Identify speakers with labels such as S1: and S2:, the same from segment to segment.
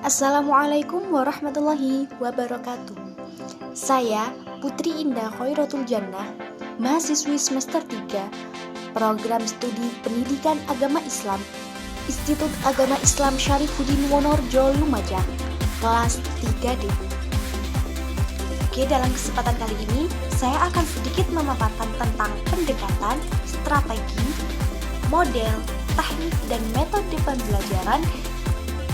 S1: Assalamualaikum warahmatullahi wabarakatuh. Saya Putri Indah Khairatul Jannah, mahasiswi semester 3, Program Studi Pendidikan Agama Islam, Institut Agama Islam Syarifuddin Wonorejo Lumajang, kelas 3D. Oke, dalam kesempatan kali ini saya akan sedikit memaparkan tentang pendekatan, strategi, model, teknik, dan metode pembelajaran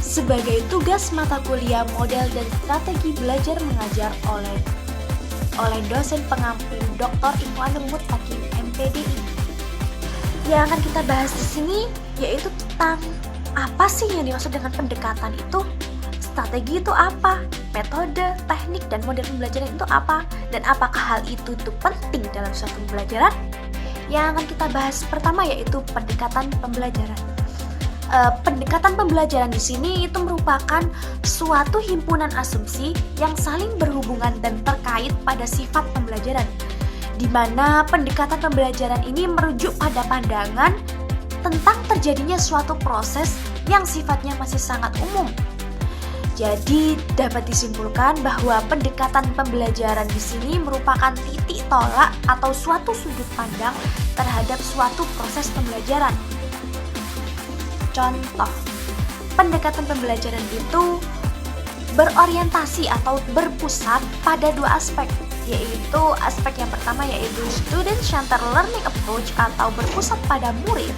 S1: sebagai tugas mata kuliah model dan strategi belajar mengajar oleh dosen pengampu Dr. Ikhwanul Muttaqin MPDI. Yang akan kita bahas di sini yaitu tentang apa sih yang dimaksud dengan pendekatan itu, strategi itu apa, metode, teknik, dan model pembelajaran itu apa, dan apakah hal itu penting dalam suatu pembelajaran. Yang akan kita bahas pertama yaitu pendekatan pembelajaran. Pendekatan pembelajaran di sini itu merupakan suatu himpunan asumsi yang saling berhubungan dan terkait pada sifat pembelajaran, di mana pendekatan pembelajaran ini merujuk pada pandangan tentang terjadinya suatu proses yang sifatnya masih sangat umum. Jadi dapat disimpulkan bahwa pendekatan pembelajaran di sini merupakan titik tolak atau suatu sudut pandang terhadap suatu proses pembelajaran. Contoh, pendekatan pembelajaran itu berorientasi atau berpusat pada dua aspek, yaitu aspek yang pertama yaitu student-centered learning approach atau berpusat pada murid,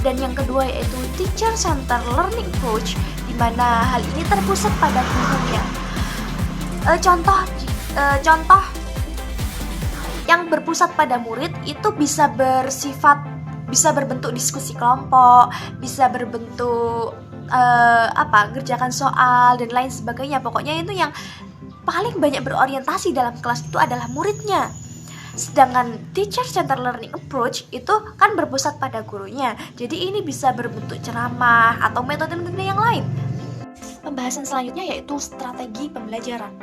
S1: dan yang kedua yaitu teacher-centered learning approach, di mana hal ini terpusat pada gurunya. Contoh yang berpusat pada murid itu bisa berbentuk diskusi kelompok, bisa berbentuk gerjakan soal dan lain sebagainya. Pokoknya itu yang paling banyak berorientasi dalam kelas itu adalah muridnya. Sedangkan teacher-centered learning approach itu kan berpusat pada gurunya. Jadi ini bisa berbentuk ceramah atau metode-metode yang lain. Pembahasan selanjutnya yaitu strategi pembelajaran.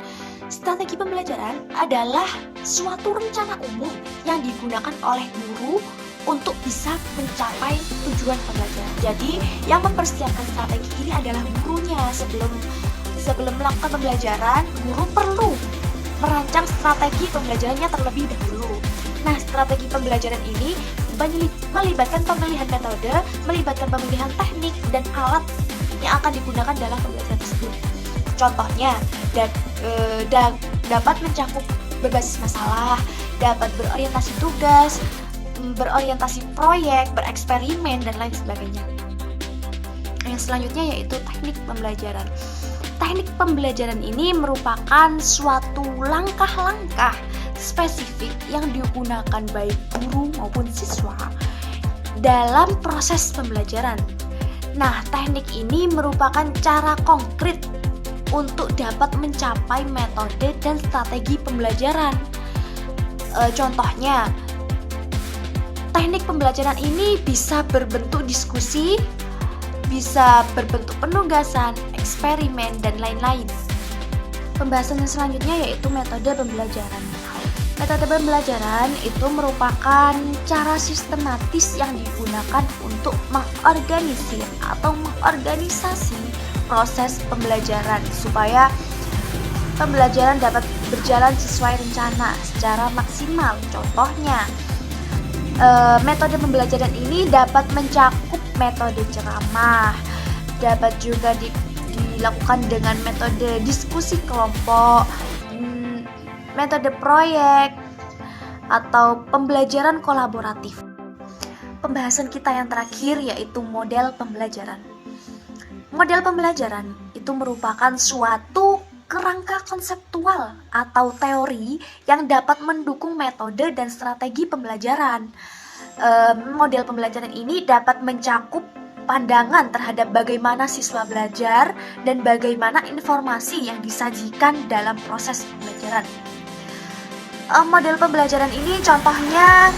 S1: Strategi pembelajaran adalah suatu rencana umum yang digunakan oleh guru untuk bisa mencapai tujuan pembelajaran. Jadi yang mempersiapkan strategi ini adalah gurunya. Sebelum melakukan pembelajaran, guru perlu merancang strategi pembelajarannya terlebih dahulu. Nah, strategi pembelajaran ini melibatkan pemilihan metode, melibatkan pemilihan teknik dan alat yang akan digunakan dalam pembelajaran tersebut. Contohnya, dapat mencakup berbasis masalah, dapat berorientasi tugas, berorientasi proyek, bereksperimen, dan lain sebagainya. Yang selanjutnya yaitu teknik pembelajaran. Teknik pembelajaran ini merupakan suatu langkah-langkah spesifik yang digunakan baik guru maupun siswa dalam proses pembelajaran. Nah, teknik ini merupakan cara konkret untuk dapat mencapai metode dan strategi pembelajaran. Contohnya, teknik pembelajaran ini bisa berbentuk diskusi, bisa berbentuk penugasan, eksperimen, dan lain-lain. Pembahasan yang selanjutnya yaitu metode pembelajaran. Metode pembelajaran itu merupakan cara sistematis yang digunakan untuk mengorganisir atau mengorganisasi proses pembelajaran supaya pembelajaran dapat berjalan sesuai rencana secara maksimal. Contohnya, metode pembelajaran ini dapat mencakup metode ceramah, dapat juga dilakukan dengan metode diskusi kelompok, metode proyek, atau pembelajaran kolaboratif. Pembahasan kita yang terakhir yaitu model pembelajaran. Model pembelajaran itu merupakan suatu kerangka konseptual atau teori yang dapat mendukung metode dan strategi pembelajaran. Model pembelajaran ini dapat mencakup pandangan terhadap bagaimana siswa belajar dan bagaimana informasi yang disajikan dalam proses pembelajaran. Model pembelajaran ini contohnya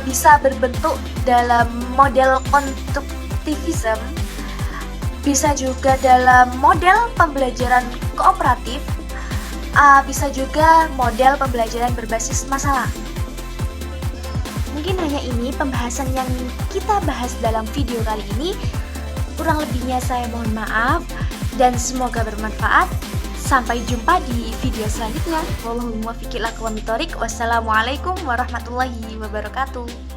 S1: bisa berbentuk dalam model konstruktivisme, bisa juga dalam model pembelajaran kooperatif, bisa juga model pembelajaran berbasis masalah. Mungkin hanya ini pembahasan yang kita bahas dalam video kali ini. Kurang lebihnya saya mohon maaf. dan semoga bermanfaat. Sampai jumpa di video selanjutnya. Wallahul muwaffiq ila aqwamit thoriq. Wassalamualaikum warahmatullahi wabarakatuh.